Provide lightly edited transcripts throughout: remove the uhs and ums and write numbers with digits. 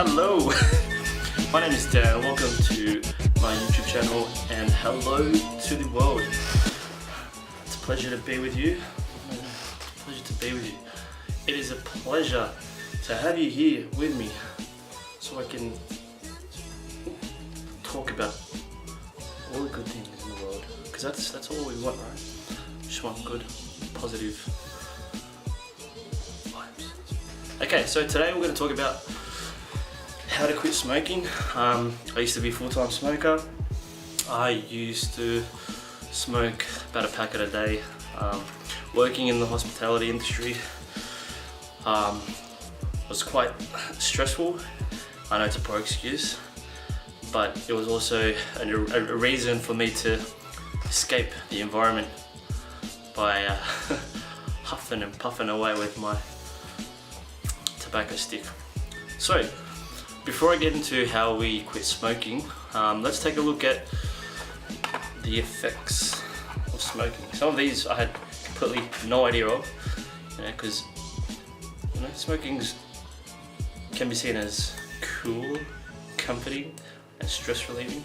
Hello, my name is Dan. Welcome to my YouTube channel and hello to the world. It's a pleasure to be with you. It is a pleasure to have you here with me so I can talk about all the good things in the world, because that's all we want, right? Just want good, positive vibes. Okay, so today we're going to talk about how to quit smoking. I used to be a full-time smoker. I used to smoke about a packet a day. Working in the hospitality industry was quite stressful. I know it's a poor excuse, but it was also a reason for me to escape the environment by huffing and puffing away with my tobacco stick. So, before I get into how we quit smoking, let's take a look at the effects of smoking. Some of these I had completely no idea of, because smoking can be seen as cool, comforting, and stress relieving.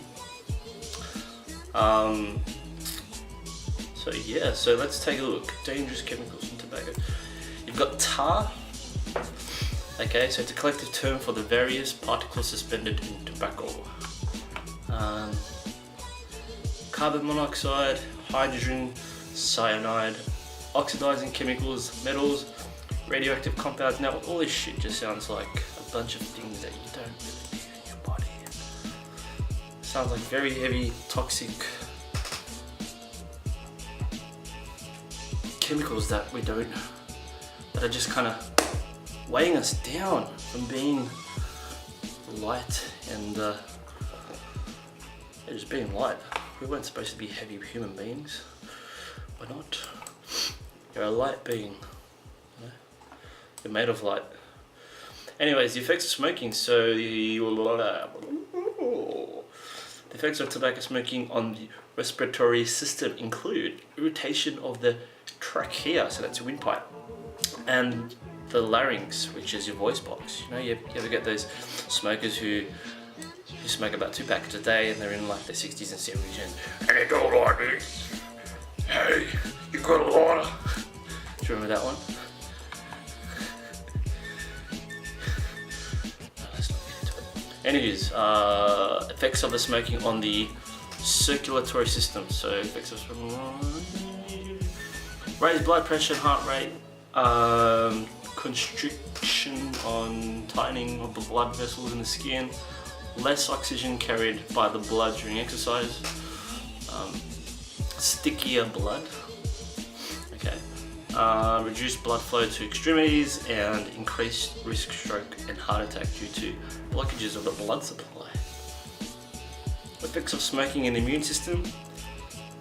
So let's take a look. Dangerous chemicals in tobacco. You've got tar. Okay, so it's a collective term for the various particles suspended in tobacco. Carbon monoxide, hydrogen, cyanide, oxidizing chemicals, metals, radioactive compounds. Now all this shit just sounds like a bunch of things that you don't really need in your body. Sounds like very heavy, toxic chemicals that are just kind of weighing us down from being light and just being light. We weren't supposed to be heavy human beings. We're not. You're a light being. You're made of light. Anyways, the effects of smoking. So the effects of tobacco smoking on the respiratory system include irritation of the trachea, so that's your windpipe, and the larynx, which is your voice box. You ever get those smokers who smoke about 2 packets a day and they're in like their 60s and 70s and they go like this. Hey, you got a lighter? Do you remember that one? Let's not get into it. Anyways, effects of the smoking on the circulatory system. So effects of raised blood pressure, heart rate, constriction on tightening of the blood vessels in the skin, less oxygen carried by the blood during exercise, stickier blood, reduced blood flow to extremities, and increased risk of stroke and heart attack due to blockages of the blood supply. Effects of smoking in the immune system: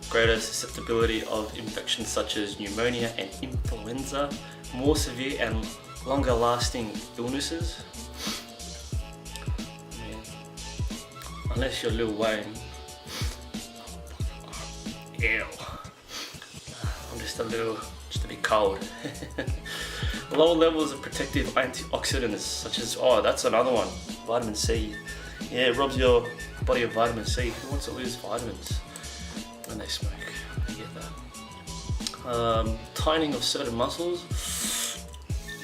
greater susceptibility of infections such as pneumonia and influenza, more severe and longer lasting illnesses. Unless you're Lil Wayne. Ew. I'm just a bit cold. Lower levels of protective antioxidants such as, that's another one, vitamin C. Yeah, it robs your body of vitamin C. Who wants to lose vitamins when they smoke? You get that. Tightening of certain muscles.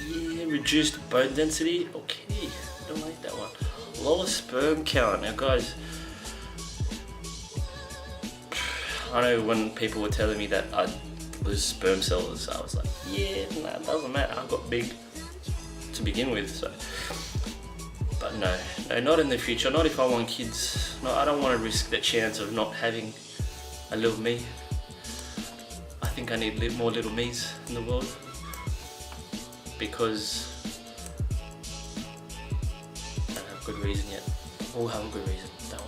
Yeah, reduced bone density. Okay, don't like that one. Lower sperm count. Now guys, I know when people were telling me that I'd lose sperm cells, I was like, yeah, nah, it doesn't matter. I've got big to begin with, so. But no, not in the future. Not if I want kids. No, I don't want to risk the chance of not having a little me. I think I need more little me's in the world, because I don't have a good reason yet. We'll have a good reason, don't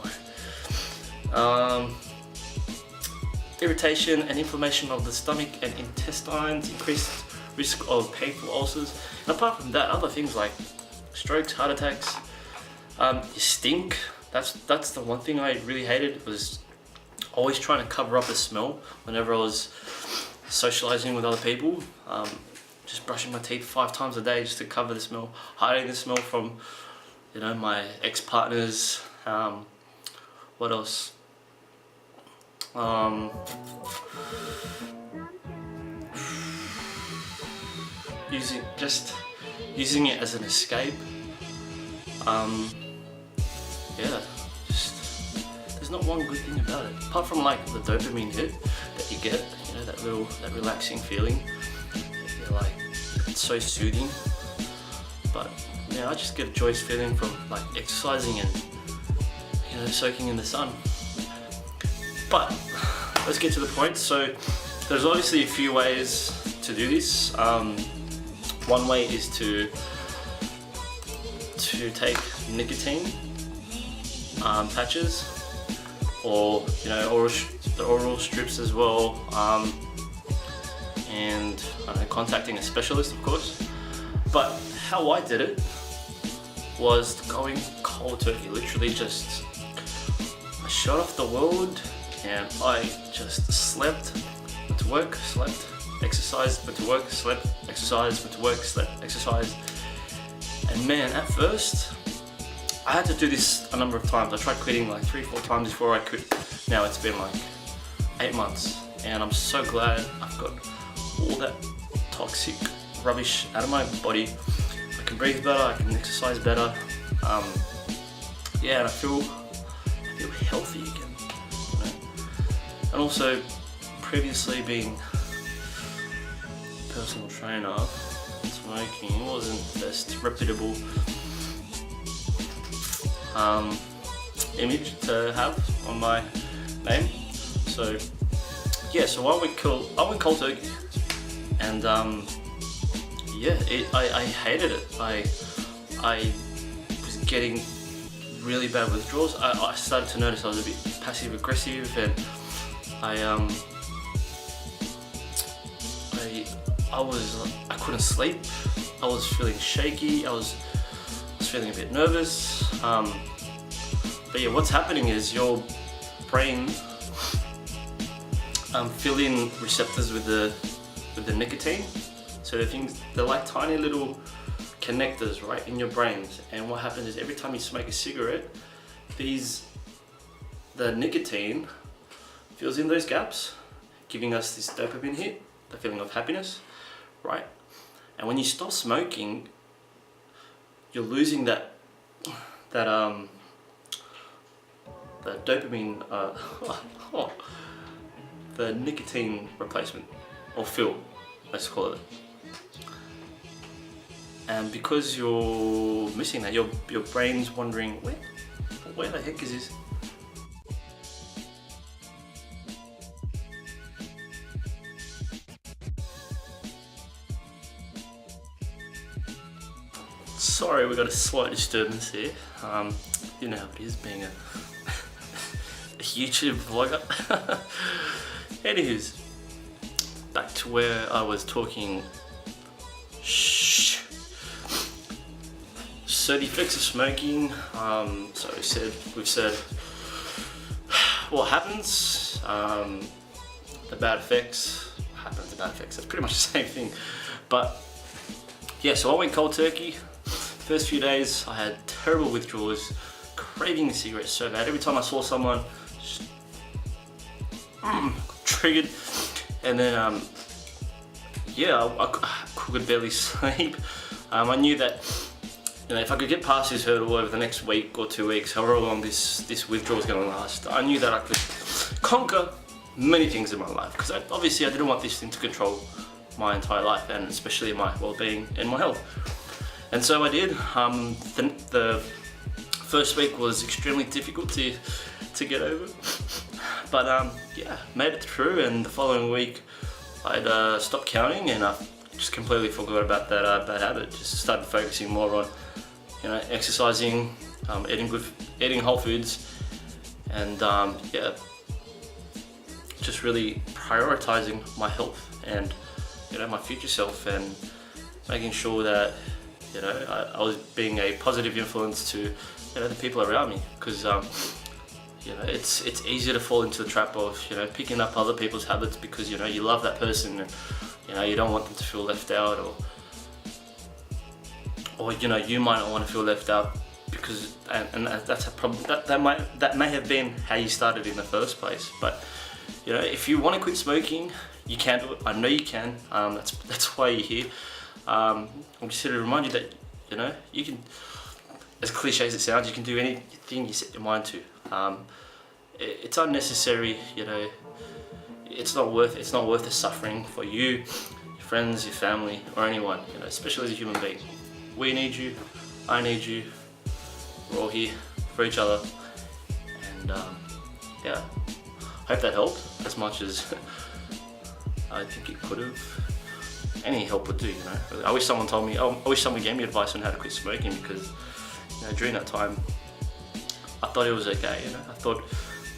worry. Irritation and inflammation of the stomach and intestines, increased risk of painful ulcers. And apart from that, other things like strokes, heart attacks. You stink. That's the one thing I really hated, was always trying to cover up the smell whenever I was socializing with other people. Just brushing my teeth 5 times a day just to cover the smell, hiding the smell from you know, my ex-partners, what else? Using it as an escape. Yeah, just there's not one good thing about it apart from like the dopamine hit that you get. You know, that relaxing feeling. You're like, it's so soothing. But yeah, I just get a joyous feeling from like exercising and, you know, soaking in the sun. But let's get to the point. So there's obviously a few ways to do this. One way is to take nicotine patches, or, you know, the oral strips as well, and contacting a specialist, of course. But how I did it was going cold turkey. Literally just I shut off the world and I just slept, went to work, slept, exercised, went to work, slept, exercised, went to work, slept, exercised. And man, at first I had to do this a number of times. I tried quitting like 3-4 times before I quit. Now it's been like 8 months and I'm so glad I've got all that toxic rubbish out of my body. I can breathe better, I can exercise better. Yeah, and I feel healthy again, you know? And also, previously being a personal trainer, smoking wasn't the best reputable image to have on my name. So yeah, so I went cold turkey, and yeah, I hated it. I was getting really bad withdrawals. I started to notice I was a bit passive aggressive, and I couldn't sleep. I was feeling shaky. I was feeling a bit nervous. But yeah, what's happening is your brain fill in receptors with the nicotine. So they're like tiny little connectors right in your brains. And what happens is every time you smoke a cigarette, the nicotine fills in those gaps, giving us this dopamine hit, the feeling of happiness, right? And when you stop smoking, you're losing that dopamine, the nicotine replacement, or fill, let's call it. And because you're missing that, your brain's wondering, where the heck is this? Sorry, we got a slight disturbance here. You know how it is being a YouTube vlogger. Anywho's, back to where I was talking. So the effects of smoking. So we've said what happens. The bad effects. What happens? The bad effects. That's pretty much the same thing. But yeah, so I went cold turkey. First few days, I had terrible withdrawals, craving a cigarette so bad. Every time I saw someone, just, triggered, and then yeah, I could barely sleep. I knew that, you know, if I could get past this hurdle over the next week or 2 weeks, however long this withdrawal is going to last, I knew that I could conquer many things in my life. Because obviously I didn't want this thing to control my entire life, and especially my well-being and my health. And so I did. The first week was extremely difficult to get over, but yeah, made it through. And the following week, I'd stopped counting, and I just completely forgot about that bad habit. Just started focusing more on, you know, exercising, eating whole foods, and yeah, just really prioritizing my health and, you know, my future self, and making sure that, you know, I was being a positive influence to, you know, the people around me. Because you know, it's easy to fall into the trap of, you know, picking up other people's habits because, you know, you love that person, and, you know, you don't want them to feel left out, or you know, you might not want to feel left out because that's a problem. That may have been how you started in the first place. But you know, if you want to quit smoking, you can do it. I know you can. That's why you're here. I'm just here to remind you that, you know, you can, as cliche as it sounds, you can do anything you set your mind to. It's unnecessary, you know. It's not worth the suffering for you, your friends, your family, or anyone. You know, especially as a human being. We need you. I need you. We're all here for each other. And yeah, hope that helped as much as I think it could have. Any help would do, you know. I wish someone told me. I wish someone gave me advice on how to quit smoking, because, you know, during that time, I thought it was okay. You know, I thought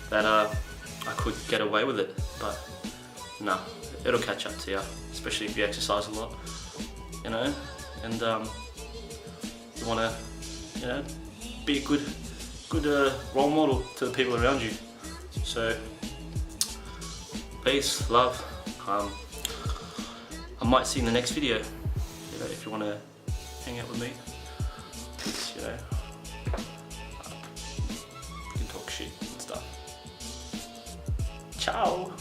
that I could get away with it, but no, it'll catch up to you, especially if you exercise a lot, you know, and you want to, you know, be a good role model to the people around you. So, peace, love. I might see you in the next video, you know, if you want to hang out with me. It's, you know, you can talk shit and stuff. Ciao.